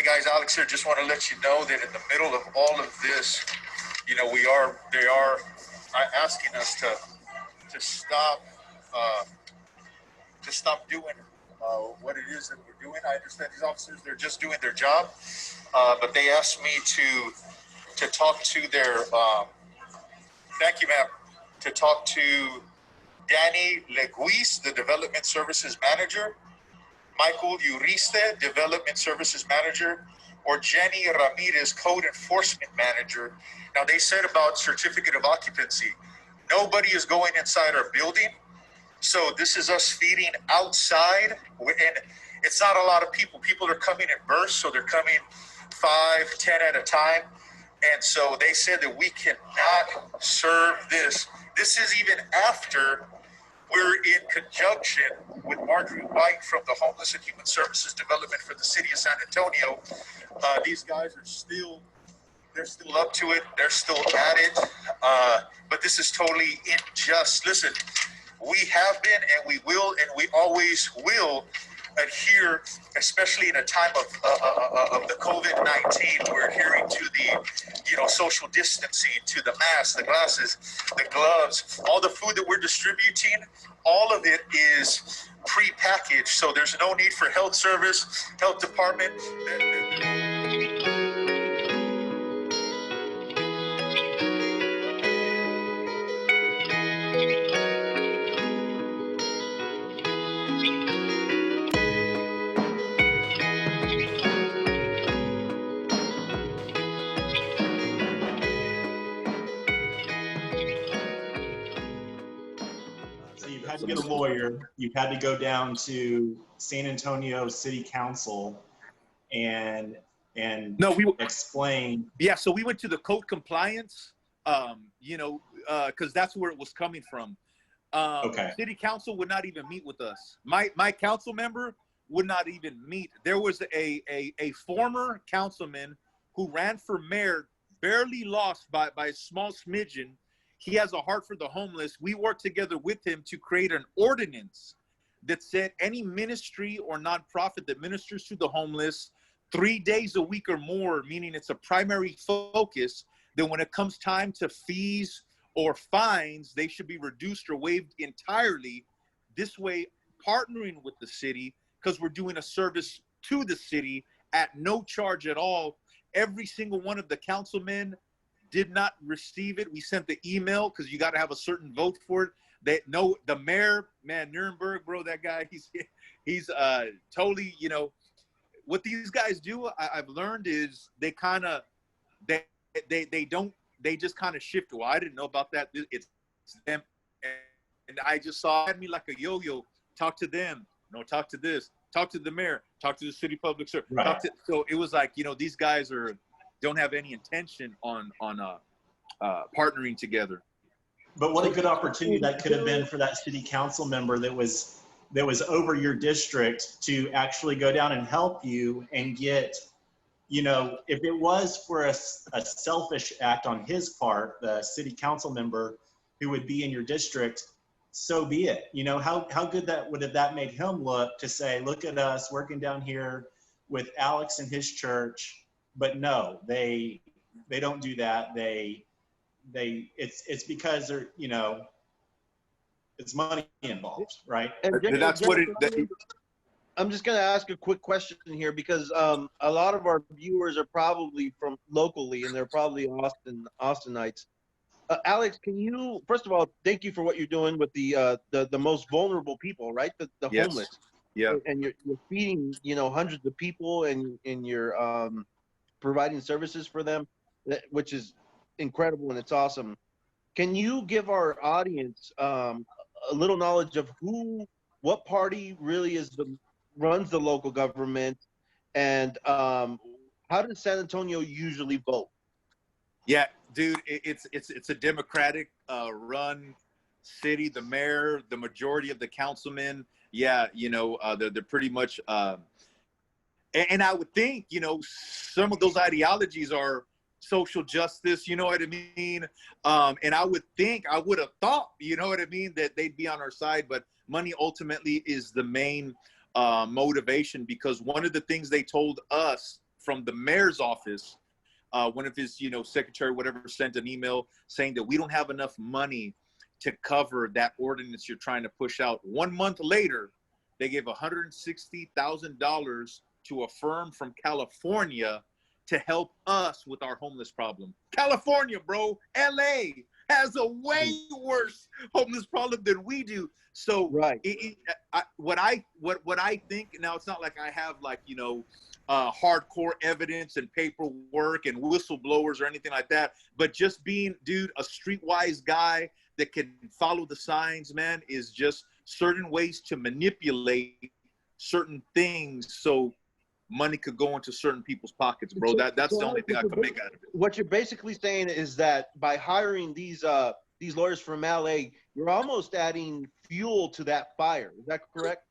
guys, Alex here. Just want to let you know that in the middle of all of this, they are asking us to stop doing what it is that we're doing. I understand these officers, they're just doing their job, but they asked me to talk to their thank you, ma'am, to talk to Danny Leguis, the Development Services Manager, Michael Uriste, Development Services Manager, or Jenny Ramirez, Code Enforcement Manager. Now, they said about certificate of occupancy, nobody is going inside our building. So this is us feeding outside, and it's not a lot of people. People are coming in bursts, so they're coming 5, 10 at a time. And so they said that we cannot serve this. This is even after we're in conjunction with Marjorie White from the Homeless and Human Services Development for the City of San Antonio. These guys are still up to it. They're still at it. But this is totally unjust. Listen, we have been and we will and we always will adhere, especially in a time of the COVID-19. We're adhering to the, social distancing, to the masks, the glasses, the gloves, all the food that we're distributing. All of it is pre-packaged, so there's no need for health service, health department. To get a lawyer, you've had to go down to San Antonio City Council and explain. Yeah, so we went to the code compliance, because that's where it was coming from. Okay. City Council would not even meet with us. My council member would not even meet. There was a former councilman who ran for mayor, barely lost by a small smidgen. He has a heart for the homeless. We worked together with him to create an ordinance that said any ministry or nonprofit that ministers to the homeless 3 days a week or more, meaning it's a primary focus, that when it comes time to fees or fines, they should be reduced or waived entirely. This way, partnering with the city, because we're doing a service to the city at no charge at all. Every single one of the councilmen did not receive it. We sent the email because you got to have a certain vote for it. The mayor, man, Nuremberg, bro, that guy, he's totally, what these guys do, I've learned is they just kind of shift. Well, I didn't know about that. It's them. And I just saw had me like a yo-yo. Talk to them. Talk to this. Talk to the mayor. Talk to the city public service. Right. So it was like, these guys don't have any intention on partnering together. But what a good opportunity that could have been for that city council member that was over your district to actually go down and help you and get, if it was for a selfish act on his part, the city council member who would be in your district, so be it. How good would that made him look to say, look at us working down here with Alex and his church. But no, they don't do that. It's because they're, it's money involved, right? And that's what it. I'm just going to ask a quick question here because a lot of our viewers are probably from locally and they're probably Austinites. Alex, can you, first of all, thank you for what you're doing with the most vulnerable people, right? The Yes. homeless. Yeah. And you're feeding, hundreds of people and you're providing services for them, which is incredible and it's awesome. Can you give our audience a little knowledge of what party really runs the local government, and how does San Antonio usually vote? Yeah, dude, it's a Democratic run city. The mayor, the majority of the councilmen, they're pretty much. And I would think, some of those ideologies are social justice, you know what I mean? And I would have thought, you know what I mean, that they'd be on our side, but money ultimately is the main motivation, because one of the things they told us from the mayor's office. One of his, secretary, whatever, sent an email saying that we don't have enough money to cover that ordinance you're trying to push out. 1 month later, they gave $160,000 to a firm from California to help us with our homeless problem. California, bro, LA has a way worse homeless problem than we do. So Right. What I think now, it's not like I have hardcore evidence and paperwork and whistleblowers or anything like that, but just being, dude, a streetwise guy that can follow the signs, man, is just certain ways to manipulate certain things so money could go into certain people's pockets, bro. That's the only thing I can make out of it. What you're basically saying is that by hiring these lawyers from LA, you're almost adding fuel to that fire. Is that correct?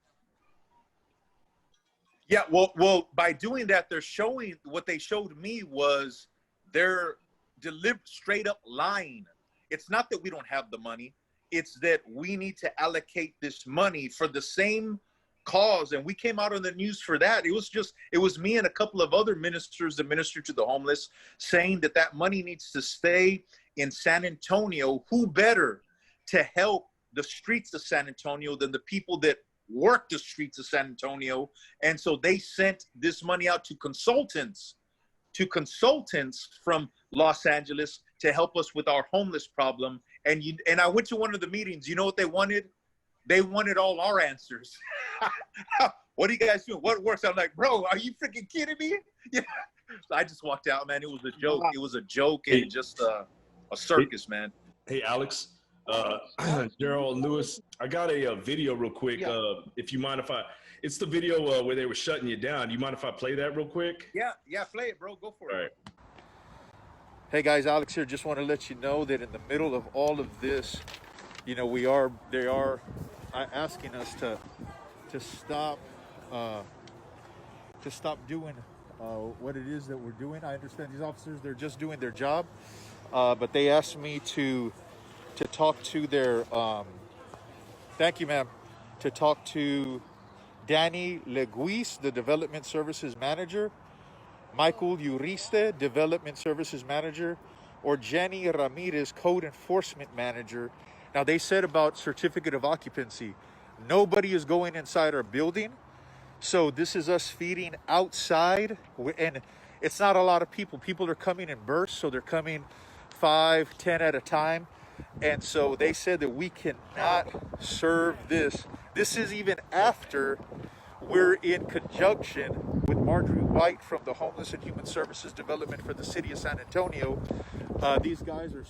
Yeah, well, by doing that, they're showing, what they showed me was they're straight up lying. It's not that we don't have the money. It's that we need to allocate this money for the same cause. And we came out on the news for that. It was me and a couple of other ministers that minister to the homeless saying that money needs to stay in San Antonio. Who better to help the streets of San Antonio than the people that work the streets of San Antonio? And so they sent this money out to consultants from Los Angeles to help us with our homeless problem. And I went to one of the meetings. You know what they wanted? They wanted all our answers. What are you guys doing? What works? I'm like, bro, are you freaking kidding me? Yeah. So I just walked out, man. It was a joke. It was a joke and just a circus, man. Hey, Alex, Gerald Lewis, I got a video real quick. Yeah. If you mind if it's the video where they were shutting you down. Do you mind if I play that real quick? Yeah, play it, bro. Go for it. All right. Hey guys, Alex here. Just want to let you know that in the middle of all of this, they are asking us to stop doing what it is that we're doing. I understand these officers, they're just doing their job, but they asked me to talk to their thank you, ma'am, to talk to Danny Leguis, the Development Services Manager, Michael Uriste, Development Services Manager, or Jenny Ramirez, Code Enforcement Manager. Now, they said about certificate of occupancy, nobody is going inside our building. So this is us feeding outside, and it's not a lot of people. People are coming in bursts, so they're coming 5, 10 at a time. And so they said that we cannot serve this. This is even after we're in conjunction with Marjorie White from the Homeless and Human Services Development for the City of San Antonio. These guys are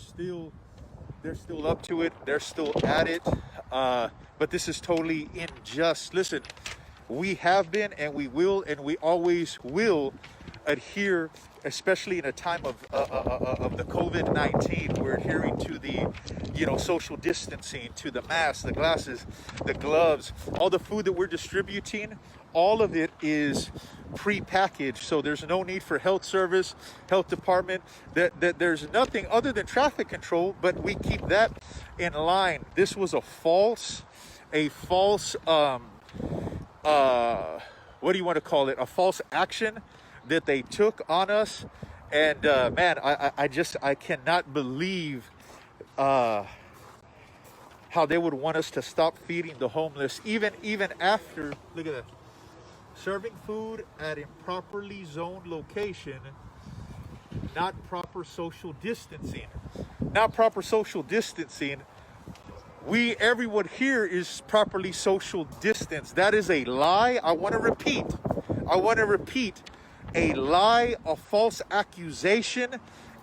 they're still up to it. They're still at it. But this is totally unjust. Listen, we have been and we will and we always will adhere, especially in a time of the COVID-19. We're adhering to the social distancing, to the masks, the glasses, the gloves, all the food that we're distributing. All of it is pre-packaged, so there's no need for health service, health department. That there's nothing other than traffic control, but we keep that in line. This was a false what do you want to call it? A false action that they took on us. And man, I cannot believe how they would want us to stop feeding the homeless, even after, look at that, serving food at improperly zoned location, not proper social distancing. Not proper social distancing. Everyone here is properly social distance. That is a lie. I want to repeat, a lie, a false accusation,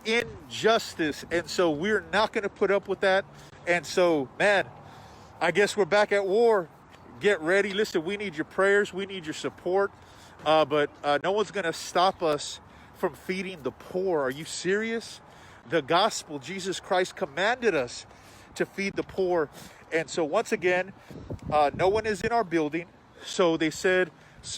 injustice. And so we're not going to put up with that. And so, man, I guess we're back at war. Get ready. Listen, we need your prayers. We need your support. But no one's going to stop us from feeding the poor. Are you serious? The gospel, Jesus Christ commanded us to feed the poor. And so once again, no one is in our building. So they said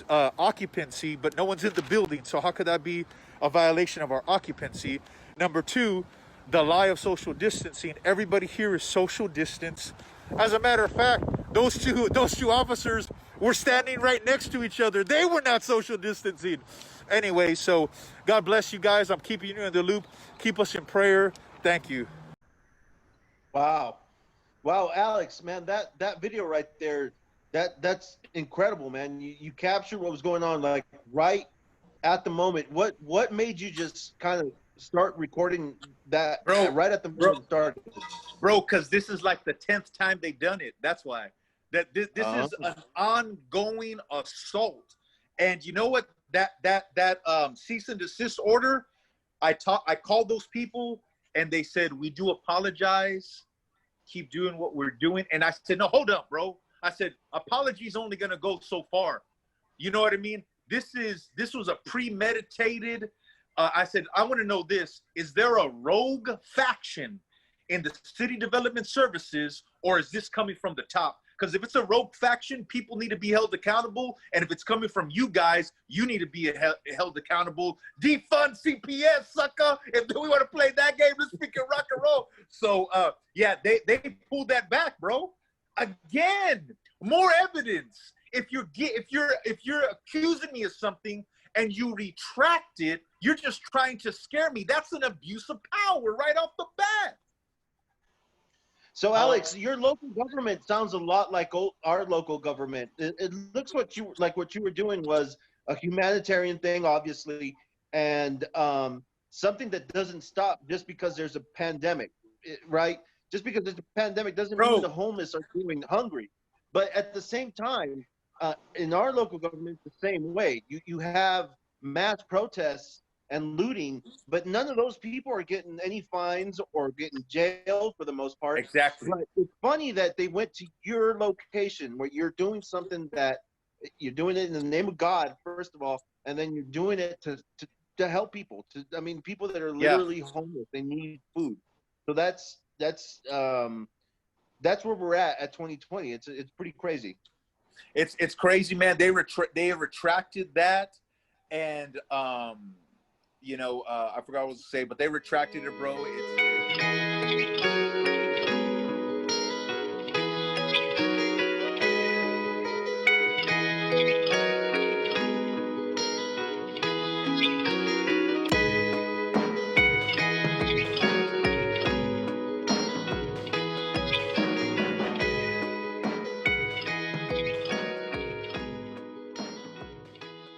occupancy, but no one's in the building. So how could that be a violation of our occupancy? Number two, the lie of social distancing. Everybody here is social distance. As a matter of fact, those two officers were standing right next to each other. They were not social distancing. Anyway, so God bless you guys. I'm keeping you in the loop. Keep us in prayer. Thank you. Wow. Wow, Alex, man, that video right there, that's incredible, man. You captured what was going on like right at the moment. What made you just kind of start recording that Bro, right at the bro, moment it started? bro, because this is like the 10th time they've done it. That's why. That this Uh-huh. is an ongoing assault. And you know what? That cease and desist order, I called those people and they said, we do apologize. Keep doing what we're doing. And I said, no, hold up, bro. I said, apologies only gonna go so far. You know what I mean? This was a premeditated. I said, I want to know this: is there a rogue faction in the city development services, or is this coming from the top? Because if it's a rogue faction, people need to be held accountable, and if it's coming from you guys, you need to be held accountable. Defund CPS, sucker! If we want to play that game, let's speak in rock and roll. So, yeah, they pulled that back, bro. Again, more evidence. If you're accusing me of something and you retract it, you're just trying to scare me. That's an abuse of power right off the bat. So, Alex, your local government sounds a lot like our local government. It looks what you were doing was a humanitarian thing, obviously, and something that doesn't stop just because there's a pandemic, right? Just because there's a pandemic doesn't mean the homeless are going hungry. But at the same time, in our local government, the same way. You have mass protests and looting, but none of those people are getting any fines or getting jailed for the most part. Exactly. But it's funny that they went to your location where you're doing something that you're doing it in the name of God, first of all, and then you're doing it to help people. I mean, people that are literally homeless, they need food. So that's where we're at 2020. It's pretty crazy. It's crazy, man. They retracted that, and I forgot what to say, but they retracted it, bro. It's